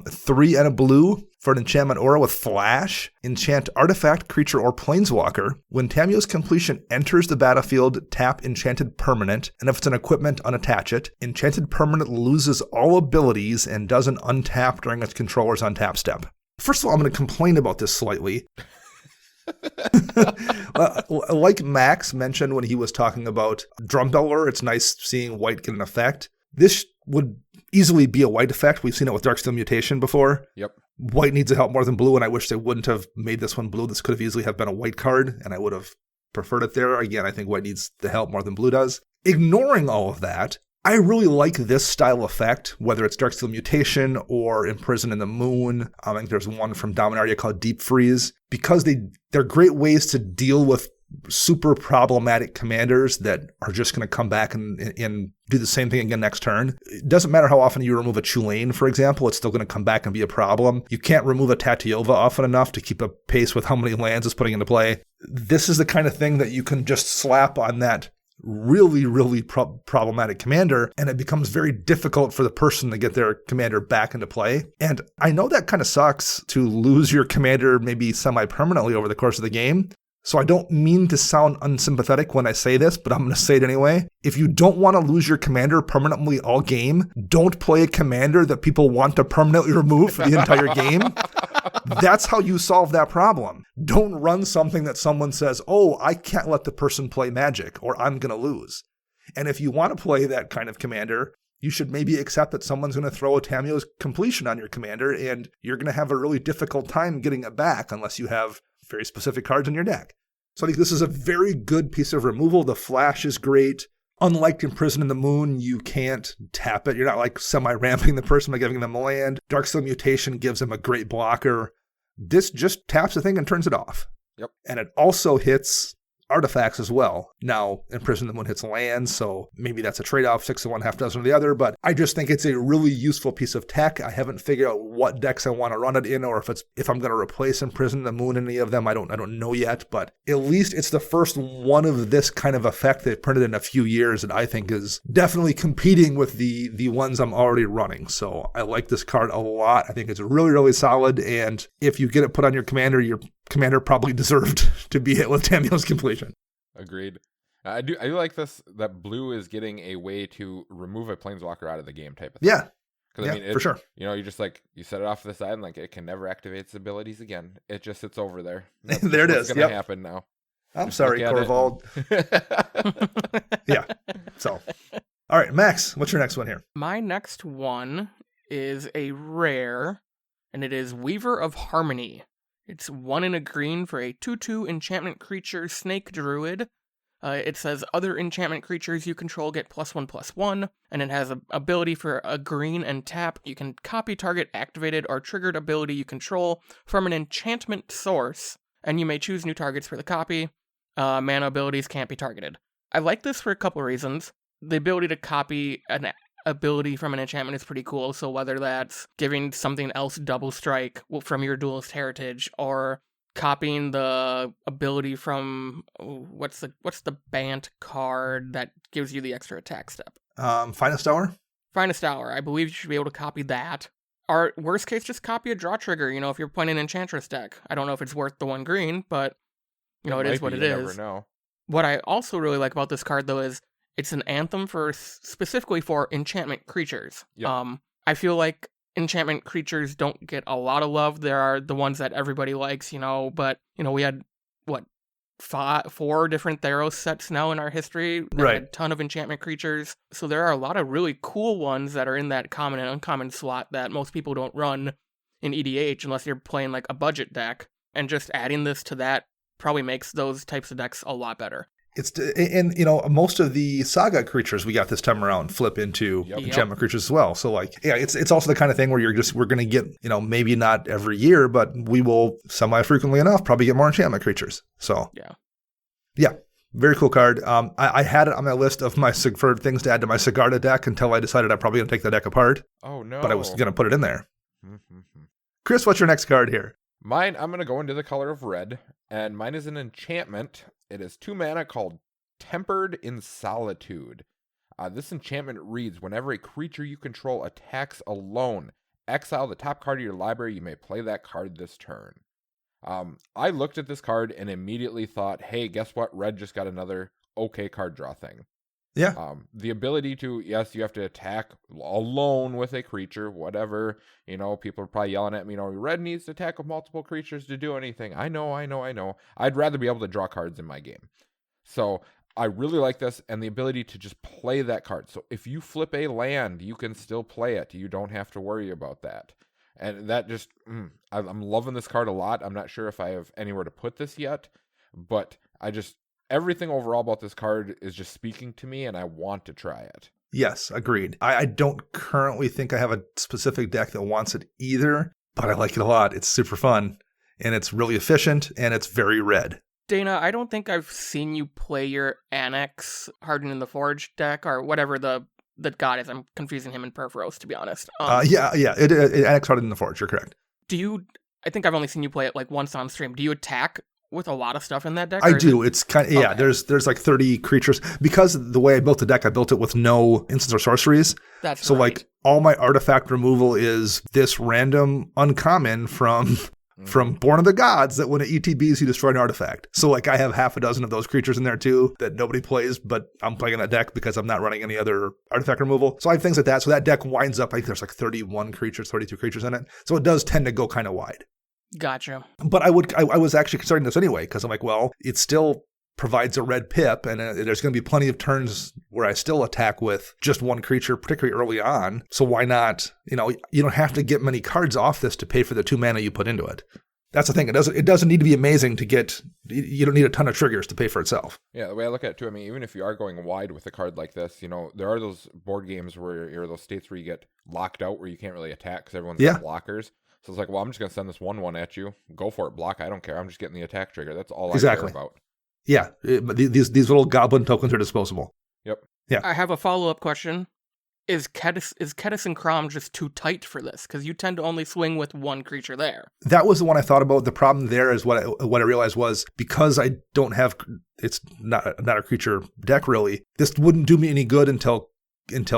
3 and a blue for an enchantment aura with flash. Enchant artifact, creature, or planeswalker. When Tamiyo's Completion enters the battlefield, tap enchanted permanent, and if it's an equipment, unattach it. Enchanted permanent loses all abilities and doesn't untap during its controller's untap step. First of all, I'm going to complain about this slightly. Like Max mentioned when he was talking about Drumbeller, it's nice seeing white get an effect. This would easily be a white effect. We've seen it with Darksteel Mutation before. Yep. White needs to help more than blue, and I wish they wouldn't have made this one blue. This could have easily have been a white card, and I would have preferred it there. Again, I think white needs the help more than blue does. Ignoring all of that, I really like this style effect, whether it's Darksteel Mutation or Imprison in the Moon. I think there's one from Dominaria called Deep Freeze, because they're great ways to deal with super problematic commanders that are just going to come back and do the same thing again next turn. It doesn't matter how often you remove a Chulane, for example, it's still going to come back and be a problem. You can't remove a Tatyova often enough to keep a pace with how many lands it's putting into play. This is the kind of thing that you can just slap on that really problematic commander, and it becomes very difficult for the person to get their commander back into play. And I know that kind of sucks to lose your commander maybe semi-permanently over the course of the game. So I don't mean to sound unsympathetic when I say this, but I'm going to say it anyway. If you don't want to lose your commander permanently all game, don't play a commander that people want to permanently remove for the entire game. That's how you solve that problem. Don't run something that someone says, oh, I can't let the person play Magic, or I'm going to lose. And if you want to play that kind of commander, you should maybe accept that someone's going to throw a Tamiyo's Completion on your commander, and you're going to have a really difficult time getting it back unless you have very specific cards in your deck. So I think this is a very good piece of removal. The flash is great. Unlike Imprison in the Moon, you can't tap it. You're not like semi-ramping the person by giving them land. Darksteel Mutation gives them a great blocker. This just taps the thing and turns it off. Yep. And it also hits artifacts as well. Now, Imprison in the Moon hits land, so maybe that's a trade-off, 6 of one, half dozen of the other, but I just think it's a really useful piece of tech. I haven't figured out what decks I want to run it in, or if I'm going to replace Imprison in the Moon in any of them. I don't know yet, but at least it's the first one of this kind of effect they've printed in a few years that I think is definitely competing with the ones I'm already running. So I like this card a lot. I think it's really, really solid, and if you get it put on your commander probably deserved to be hit with Tamiyo's Completion. Agreed. I do like this, that blue is getting a way to remove a planeswalker out of the game type of thing. Yeah. Because for sure. You just you set it off to the side and it can never activate its abilities again. It just sits over there. There it is. What's going to happen now? I'm sorry, Corvald. Yeah. So, all right, Max, what's your next one here? My next one is a rare, and it is Weaver of Harmony. It's 1 and a green for a 2/2 enchantment creature snake druid. It says other enchantment creatures you control get +1/+1, and it has an ability for a green and tap. You can copy target activated or triggered ability you control from an enchantment source, and you may choose new targets for the copy. Mana abilities can't be targeted. I like this for a couple reasons. The ability to copy an ability from an enchantment is pretty cool, so whether that's giving something else double strike from your duelist heritage, or copying the ability from what's the Bant card that gives you the extra attack step? Finest Hour? Finest Hour. I believe you should be able to copy that. Or worst case, just copy a draw trigger, if you're playing an Enchantress deck. I don't know if it's worth the 1 green, but it is what it is. Never know. What I also really like about this card, though, is it's an anthem specifically for enchantment creatures. Yep. I feel like enchantment creatures don't get a lot of love. There are the ones that everybody likes, but we had 4 different Theros sets now in our history. Right. Had a ton of enchantment creatures. So there are a lot of really cool ones that are in that common and uncommon slot that most people don't run in EDH unless you're playing like a budget deck. And just adding this to that probably makes those types of decks a lot better. Most of the Saga creatures we got this time around flip into enchantment creatures as well. So it's also the kind of thing where we're going to get, maybe not every year, but we will semi-frequently enough probably get more enchantment creatures. So yeah, very cool card. I had it on my list of my for things to add to my Sigarda deck until I decided I'm probably going to take the deck apart. Oh no! But I was going to put it in there. Chris, what's your next card here? Mine, I'm going to go into the color of red, and mine is an enchantment. It is 2 mana called Tempered in Solitude. This enchantment reads, whenever a creature you control attacks alone, exile the top card of your library. You may play that card this turn. I looked at this card and immediately thought, hey, guess what? Red just got another okay card draw thing. Yeah. The ability to, yes, you have to attack alone with a creature, whatever. People are probably yelling at me, red needs to attack with multiple creatures to do anything. I know. I'd rather be able to draw cards in my game. So I really like this, and the ability to just play that card. So if you flip a land, you can still play it. You don't have to worry about that. And that just, I'm loving this card a lot. I'm not sure if I have anywhere to put this yet, but everything overall about this card is just speaking to me, and I want to try it. Yes, agreed. I don't currently think I have a specific deck that wants it either, but I like it a lot. It's super fun, and it's really efficient, and it's very red. Dana, I don't think I've seen you play your Annex Harden in the Forge deck, or whatever the god is. I'm confusing him and Perforos, to be honest. Yeah. It Annex Harden in the Forge, you're correct. I think I've only seen you play it once on stream. Do you attack with a lot of stuff in that deck? I do. It's kind of, okay. There's 30 creatures. Because the way I built the deck, I built it with no instants or sorceries. That's so right. All my artifact removal is this random uncommon from Born of the Gods that when it ETBs, you destroy an artifact. So I have half a dozen of those creatures in there too that nobody plays, but I'm playing that deck because I'm not running any other artifact removal. So I have things like that. So that deck winds up, there's 31 creatures, 32 creatures in it. So it does tend to go kind of wide. Gotcha. But I was actually considering this anyway, because I'm it still provides a red pip, and there's going to be plenty of turns where I still attack with just one creature, particularly early on. So why not? You don't have to get many cards off this to pay for the 2 mana you put into it. That's the thing. It doesn't need to be amazing to get. You don't need a ton of triggers to pay for itself. Yeah, the way I look at it too, I mean, even if you are going wide with a card like this, there are those board games or those states where you get locked out where you can't really attack because everyone's got blockers. So it's like, well, I'm just going to send this 1/1 at you. Go for it, block. I don't care. I'm just getting the attack trigger. That's all I care about. Yeah, these little goblin tokens are disposable. Yep. Yeah. I have a follow-up question. Is Kedis and Crom just too tight for this? Because you tend to only swing with one creature there. That was the one I thought about. The problem there is what I realized was because I don't have, it's not a creature deck really, this wouldn't do me any good until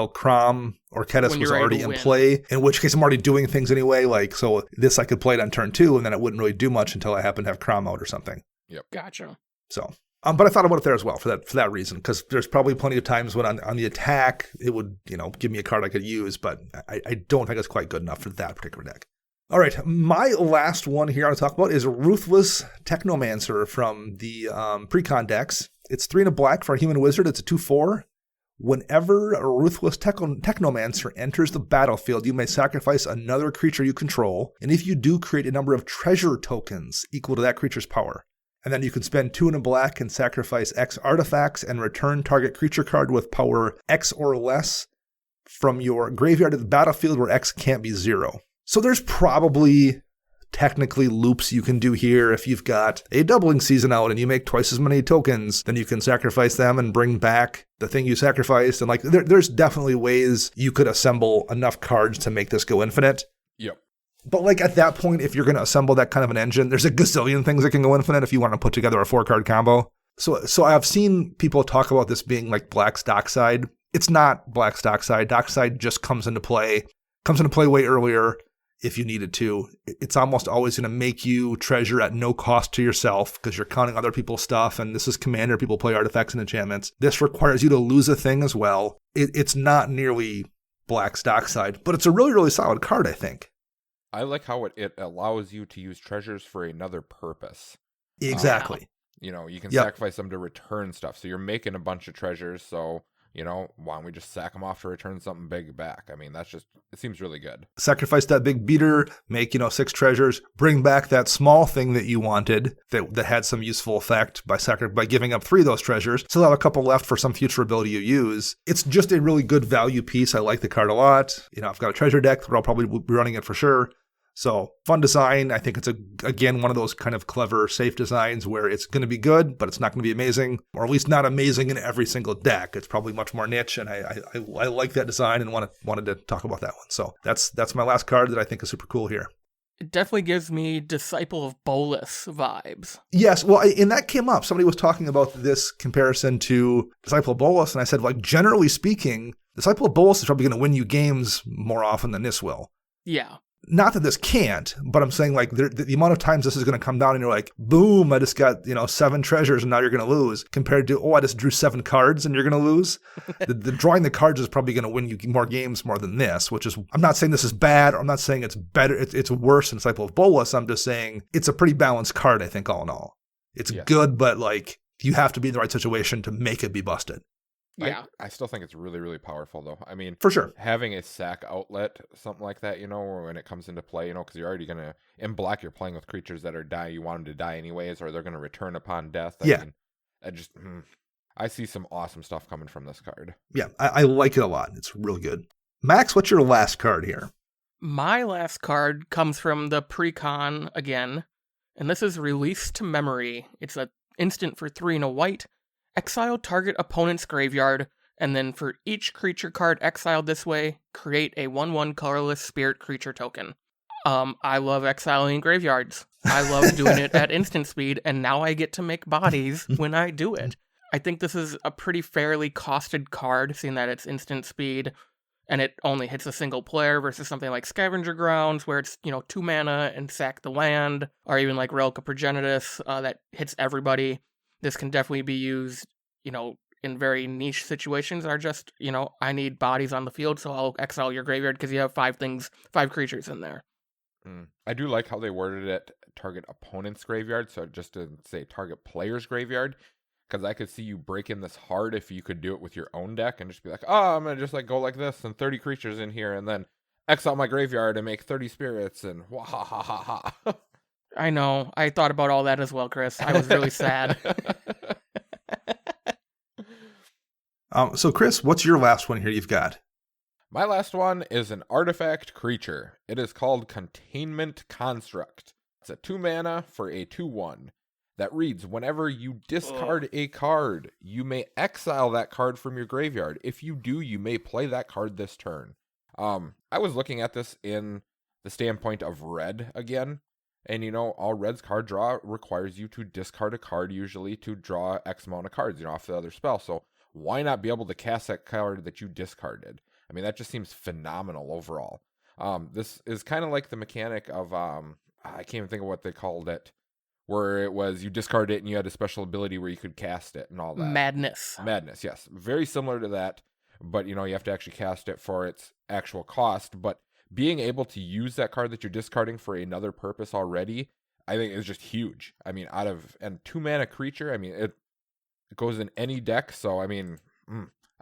Crom or Kedis was already in play, in which case I'm already doing things anyway. Like, so this I could play it on turn 2, and then it wouldn't really do much until I happen to have Crom out or something. Yep. Gotcha. So, but I thought about it there as well for that reason, because there's probably plenty of times when on the attack it would give me a card I could use, but I don't think it's quite good enough for that particular deck. All right, my last one here I want to talk about is Ruthless Technomancer from the Precon decks. It's 3 and a black for a human wizard. It's a 2/4. Whenever a Ruthless Technomancer enters the battlefield, you may sacrifice another creature you control, and if you do, create a number of treasure tokens equal to that creature's power. And then you can spend 2 and a black and sacrifice X artifacts and return target creature card with power X or less from your graveyard to the battlefield where X can't be 0. So there's probably technically loops you can do here. If you've got a doubling season out and you make twice as many tokens, then you can sacrifice them and bring back the thing you sacrificed. And there's definitely ways you could assemble enough cards to make this go infinite. Yep. But at that point, if you're going to assemble that kind of an engine, there's a gazillion things that can go infinite if you want to put together a 4-card combo. So I've seen people talk about this being like Black's Dockside. It's not Black's Dockside. Dockside just comes into play way earlier if you needed to. It's almost always going to make you treasure at no cost to yourself because you're counting other people's stuff, and this is Commander. People play artifacts and enchantments. This requires you to lose a thing as well. It's not nearly Black's Dockside, but it's a really, really solid card, I think. I like how it allows you to use treasures for another purpose. Exactly. You can sacrifice them to return stuff. So you're making a bunch of treasures. So, why don't we just sack them off to return something big back? I mean, it seems really good. Sacrifice that big beater, make, 6 treasures, bring back that small thing that you wanted that had some useful effect by giving up 3 of those treasures. Still have a couple left for some future ability you use. It's just a really good value piece. I like the card a lot. I've got a treasure deck where I'll probably be running it for sure. So fun design. I think it's again one of those kind of clever, safe designs where it's going to be good, but it's not going to be amazing, or at least not amazing in every single deck. It's probably much more niche, and I like that design and wanted to talk about that one. So that's my last card that I think is super cool here. It definitely gives me Disciple of Bolas vibes. Yes, well, and that came up. Somebody was talking about this comparison to Disciple of Bolas, and I said, generally speaking, Disciple of Bolas is probably going to win you games more often than this will. Yeah. Not that this can't, but I'm saying the amount of times this is going to come down and you're like, boom, I just got 7 treasures and now you're going to lose, compared to, I just drew 7 cards and you're going to lose. the drawing the cards is probably going to win you more games more than this, which is, I'm not saying this is bad, or I'm not saying it's better, it's worse than Disciple of Bolas. I'm just saying it's a pretty balanced card, I think, all in all. It's good, but you have to be in the right situation to make it be busted. Yeah. I still think it's really, really powerful, though. I mean, for sure, having a sack outlet, something like that, when it comes into play, because you're already going to, in black, you're playing with creatures that are you want them to die anyways, or they're going to return upon death. I mean, I see some awesome stuff coming from this card. Yeah, I like it a lot. It's really good. Max, what's your last card here? My last card comes from the Precon again, and this is Release to Memory. It's an instant for 3 and a white. Exile target opponent's graveyard, and then for each creature card exiled this way, create a 1/1 colorless spirit creature token. I love exiling graveyards. I love doing it at instant speed, and now I get to make bodies when I do it. I think this is a pretty fairly costed card, seeing that it's instant speed, and it only hits a single player versus something like Scavenger Grounds, where it's, 2 mana and sack the land, or even like Relic of Progenitus, that hits everybody. This can definitely be used, in very niche situations, are just, I need bodies on the field, so I'll exile your graveyard because you have 5 creatures in there. I do like how they worded it, target opponent's graveyard, so just to say target player's graveyard, because I could see you breaking this hard if you could do it with your own deck and just be like, I'm going to just go like this and 30 creatures in here and then exile my graveyard and make 30 spirits and wah ha ha ha ha. I know. I thought about all that as well, Chris. I was really sad. So, Chris, what's your last one here you've got? My last one is an artifact creature. It is called Containment Construct. It's a 2 mana for a 2/1 that reads, whenever you discard a card, you may exile that card from your graveyard. If you do, you may play that card this turn. I was looking at this in the standpoint of red again. And, all red's card draw requires you to discard a card usually to draw X amount of cards, off the other spell. So why not be able to cast that card that you discarded? I mean, that just seems phenomenal overall. This is kind of like the mechanic of, I can't even think of what they called it, where it was you discard it and you had a special ability where you could cast it and all that. Madness, yes. Very similar to that, but, you have to actually cast it for its actual cost. But being able to use that card that you're discarding for another purpose already, I think is just huge. I mean, and 2 mana creature, I mean, it goes in any deck. So, I mean,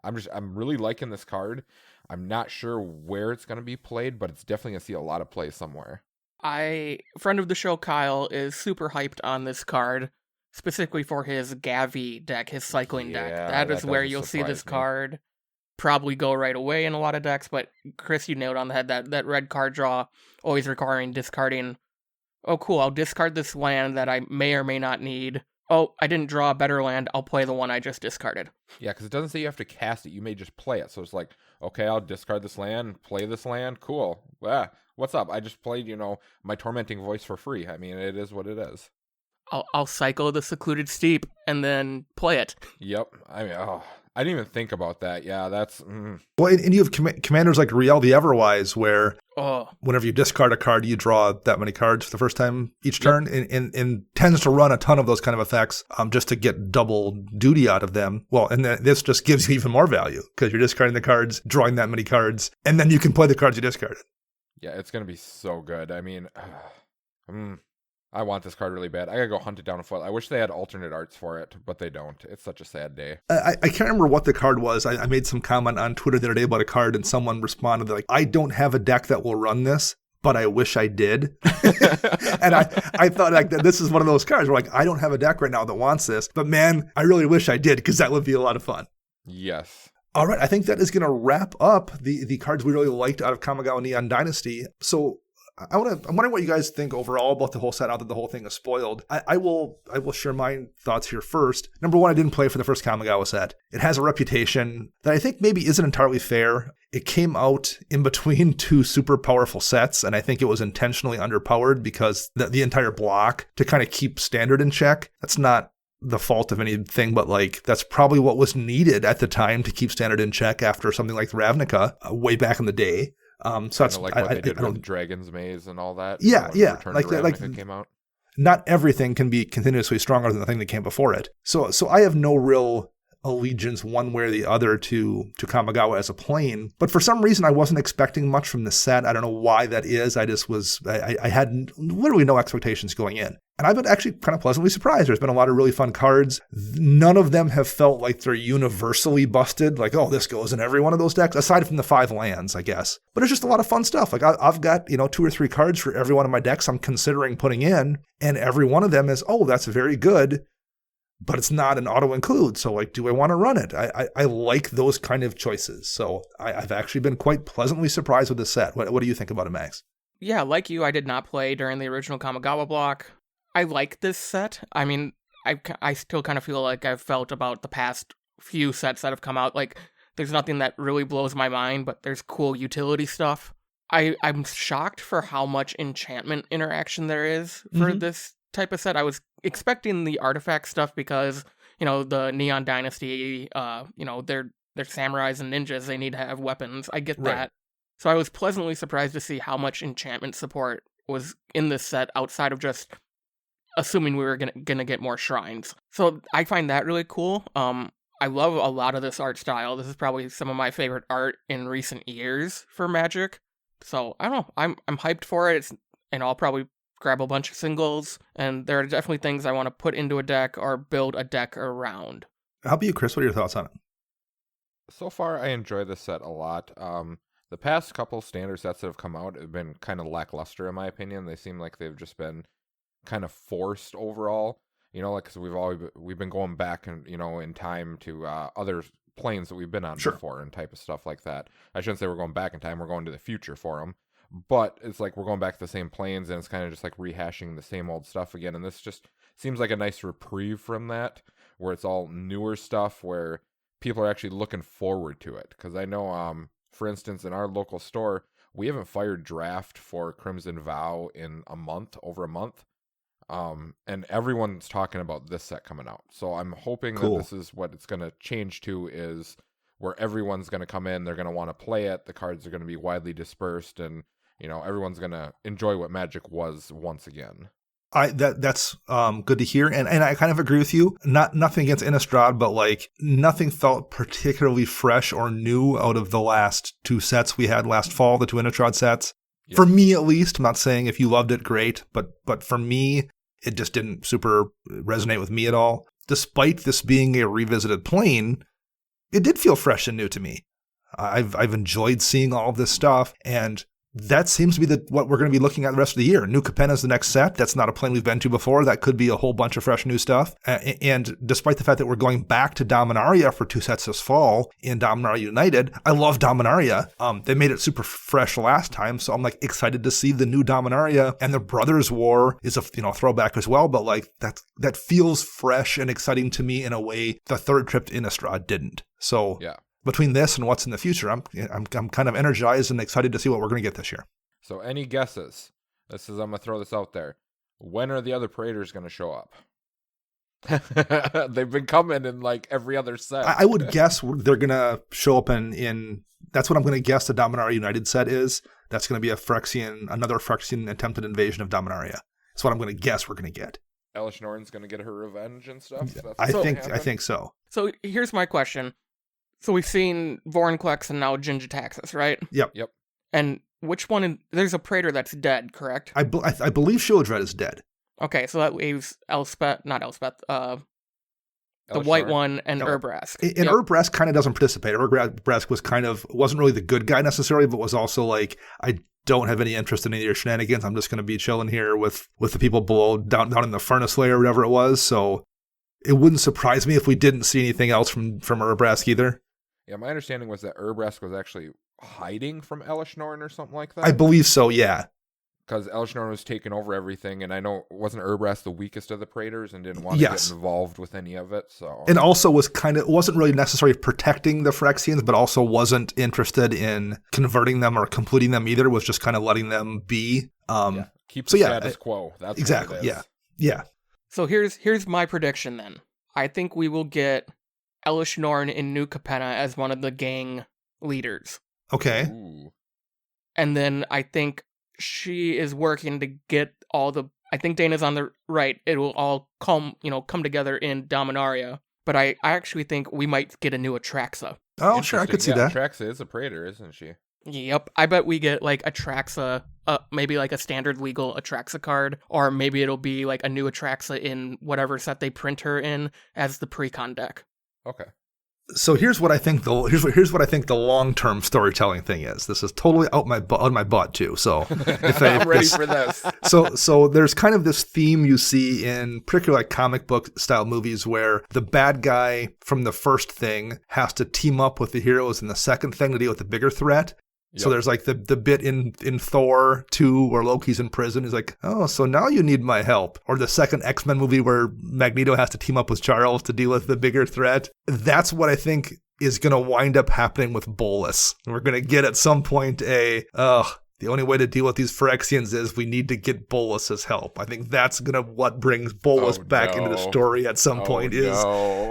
I'm really liking this card. I'm not sure where it's going to be played, but it's definitely going to see a lot of play somewhere. Friend of the show, Kyle, is super hyped on this card, specifically for his Gavi deck, his cycling deck. That is where you'll see this card probably go right away in a lot of decks, but Chris, you nailed on the head that red card draw, always requiring discarding. Oh, cool, I'll discard this land that I may or may not need. Oh, I didn't draw a better land, I'll play the one I just discarded. Yeah, because it doesn't say you have to cast it, you may just play it. So it's like, okay, I'll discard this land, play this land, cool. What's up? I just played, my Tormenting Voice for free. I mean, it is what it is. I'll cycle the Secluded Steep and then play it. Yep. I mean, I didn't even think about that. Yeah, that's... Well, and you have commanders like Riel the Everwise, where whenever you discard a card, you draw that many cards for the first time each turn, and tends to run a ton of those kind of effects just to get double duty out of them. Well, and this just gives you even more value, because you're discarding the cards, drawing that many cards, and then you can play the cards you discarded. Yeah, it's going to be so good. I mean... I want this card really bad. I gotta go hunt it down afoot. I wish they had alternate arts for it, but they don't. It's such a sad day. I can't remember what the card was. I made some comment on Twitter the other day about a card, and someone responded like, I don't have a deck that will run this, but I wish I did. And I thought like this is one of those cards where like, I don't have a deck right now that wants this, but man, I really wish I did, because that would be a lot of fun. Yes. All right, I think that is going to wrap up the cards we really liked out of Kamigawa Neon Dynasty. So I'm wondering what you guys think overall about the whole set, now that the whole thing is spoiled. I will share my thoughts here first. Number one, I didn't play for the first Kamigawa set. It has a reputation that I think maybe isn't entirely fair. It came out in between 2 super powerful sets, and I think it was intentionally underpowered because the entire block to kind of keep standard in check. That's not the fault of anything, but like that's probably what was needed at the time to keep standard in check after something like Ravnica way back in the day. So that's like what they did with Dragon's Maze and all that. Yeah. Like came out. Not everything can be continuously stronger than the thing that came before it. So I have no real allegiance one way or the other to Kamigawa as a plane, but for some reason I wasn't expecting much from the set. I don't know why that is. I had literally no expectations going in. And I've been actually kind of pleasantly surprised. There's been a lot of really fun cards. None of them have felt like they're universally busted. Like, oh, this goes in every one of those decks, aside from the 5 lands, I guess. But it's just a lot of fun stuff. Like I've got, 2 or 3 cards for every one of my decks I'm considering putting in. And every one of them is, oh, that's very good, but it's not an auto include. So like, do I want to run it? I like those kind of choices. So I've actually been quite pleasantly surprised with this set. What do you think about it, Max? Yeah, like you, I did not play during the original Kamigawa block. I like this set. I mean, I still kind of feel like I've felt about the past few sets that have come out. Like, there's nothing that really blows my mind, but there's cool utility stuff. I'm shocked for how much enchantment interaction there is for this type of set. I was expecting the artifact stuff because, the Neon Dynasty, they're samurais and ninjas. They need to have weapons. I get that. So I was pleasantly surprised to see how much enchantment support was in this set outside of just assuming we were gonna get more shrines. So I find that really cool. I love a lot of this art style. This is probably some of my favorite art in recent years for Magic. So I don't know. I'm hyped for it. And I'll probably grab a bunch of singles. And there are definitely things I want to put into a deck or build a deck around. How about you, Chris? What are your thoughts on it? So far, I enjoy this set a lot. The past couple standard sets that have come out have been kind of lackluster, in my opinion. They seem like they've just been kind of forced overall. Like, because we've been going back and in time to other planes that we've been on before and type of stuff like that. I shouldn't say we're going back in time. We're going to the future for them. But it's like we're going back to the same planes, and it's kind of just like rehashing the same old stuff again. And this just seems like a nice reprieve from that, where it's all newer stuff, where people are actually looking forward to it. Because I know, for instance, in our local store, we haven't fired draft for Crimson Vow in over a month. And everyone's talking about this set coming out. So I'm hoping that this is what it's going to change to, is where everyone's going to come in, they're going to want to play it, the cards are going to be widely dispersed, and, everyone's going to enjoy what Magic was once again. That's good to hear, and I kind of agree with you. Nothing against Innistrad, but like nothing felt particularly fresh or new out of the last two sets we had last fall, the two Innistrad sets. Yes. For me, at least. I'm not saying if you loved it, great, but for me, it just didn't super resonate with me at all. Despite this being a revisited plane, it did feel fresh and new to me. I've enjoyed seeing all of this stuff, and that seems to be what we're going to be looking at the rest of the year. New Capenna is the next set. That's not a plane we've been to before. That could be a whole bunch of fresh new stuff. And despite the fact that we're going back to Dominaria for two sets this fall in Dominaria United, I love Dominaria. They made it super fresh last time, so I'm like excited to see the new Dominaria. And the Brothers War is a throwback as well, but like that feels fresh and exciting to me in a way the third trip to Innistrad didn't. So yeah. Between this and what's in the future, I'm kind of energized and excited to see what we're going to get this year. So any guesses? I'm going to throw this out there. When are the other Paraders going to show up? They've been coming in like every other set. I would guess they're going to show up in that's what I'm going to guess the Dominaria United set is. That's going to be another Phyrexian attempted invasion of Dominaria. That's what I'm going to guess we're going to get. Elesh Norn's going to get her revenge and stuff? I think so. So here's my question. So we've seen Vorinclex and now Jin-Gitaxias, right? Yep. And which one? There's a Praetor that's dead, correct? I believe Shieldred is dead. Okay, so that leaves the white one, and Urbrask. And Urbrask kind of doesn't participate. Urbrask wasn't really the good guy necessarily, but was also like, I don't have any interest in any of your shenanigans. I'm just going to be chilling here with the people below, down in the furnace layer or whatever it was. So it wouldn't surprise me if we didn't see anything else from Urbrask either. Yeah, my understanding was that Urbrask was actually hiding from Elesh Norn or something like that. I believe so, yeah. Because Elesh Norn was taking over everything, and I know wasn't Urbrask the weakest of the Praetors and didn't want to get involved with any of it. So and also wasn't really necessarily protecting the Phyrexians, but also wasn't interested in converting them or completing them either. Was just kind of letting them be. Keep the status quo. That's exactly. What it is. Yeah. So here's my prediction then. I think we will get Elesh Norn in New Capenna as one of the gang leaders. Okay. Ooh. And then I think she is working to get I think Dana's on the right. It will all come together in Dominaria. But I actually think we might get a new Atraxa. Oh, sure, I could see that. Atraxa is a Praetor, isn't she? Yep. I bet we get like Atraxa, maybe like a standard legal Atraxa card, or maybe it'll be like a new Atraxa in whatever set they print her in as the pre-con deck. Okay. So here's what I think the long-term storytelling thing is. This is totally out my butt too. So I'm ready for this. So there's kind of this theme you see in particularly like comic book style movies where the bad guy from the first thing has to team up with the heroes in the second thing to deal with the bigger threat. Yep. So there's like the bit in Thor 2 where Loki's in prison. He's like, oh, so now you need my help. Or the second X-Men movie where Magneto has to team up with Charles to deal with the bigger threat. That's what I think is going to wind up happening with Bolas. We're going to get at some point the only way to deal with these Phyrexians is we need to get Bolas's help. I think that's what brings Bolas back into the story at some point is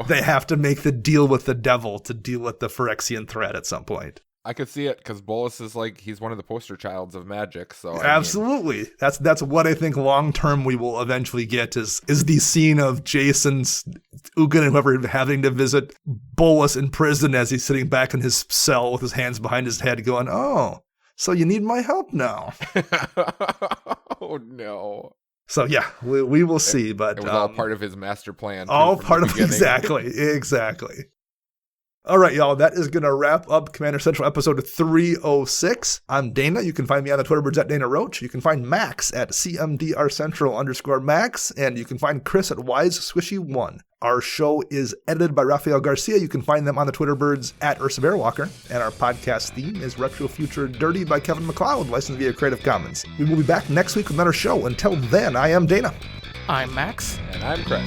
they have to make the deal with the devil to deal with the Phyrexian threat at some point. I could see it because Bolas is like he's one of the poster childs of Magic. So absolutely, that's what I think long term we will eventually get is the scene of Jason's Ugin and whoever having to visit Bolas in prison as he's sitting back in his cell with his hands behind his head, going, "Oh, so you need my help now?" Oh no. So yeah, we will see, but it was all part of his master plan. All part of exactly. All right, y'all, that is going to wrap up Commander Central episode 306. I'm Dana. You can find me on the Twitterbirds at Dana Roach. You can find Max at CMDRCentral_Max, and you can find Chris at WiseSwishy1. Our show is edited by Rafael Garcia. You can find them on the Twitterbirds at Ursa Bear Walker. And our podcast theme is Retro Future Dirty by Kevin MacLeod, licensed via Creative Commons. We will be back next week with another show. Until then, I am Dana. I'm Max. And I'm Chris.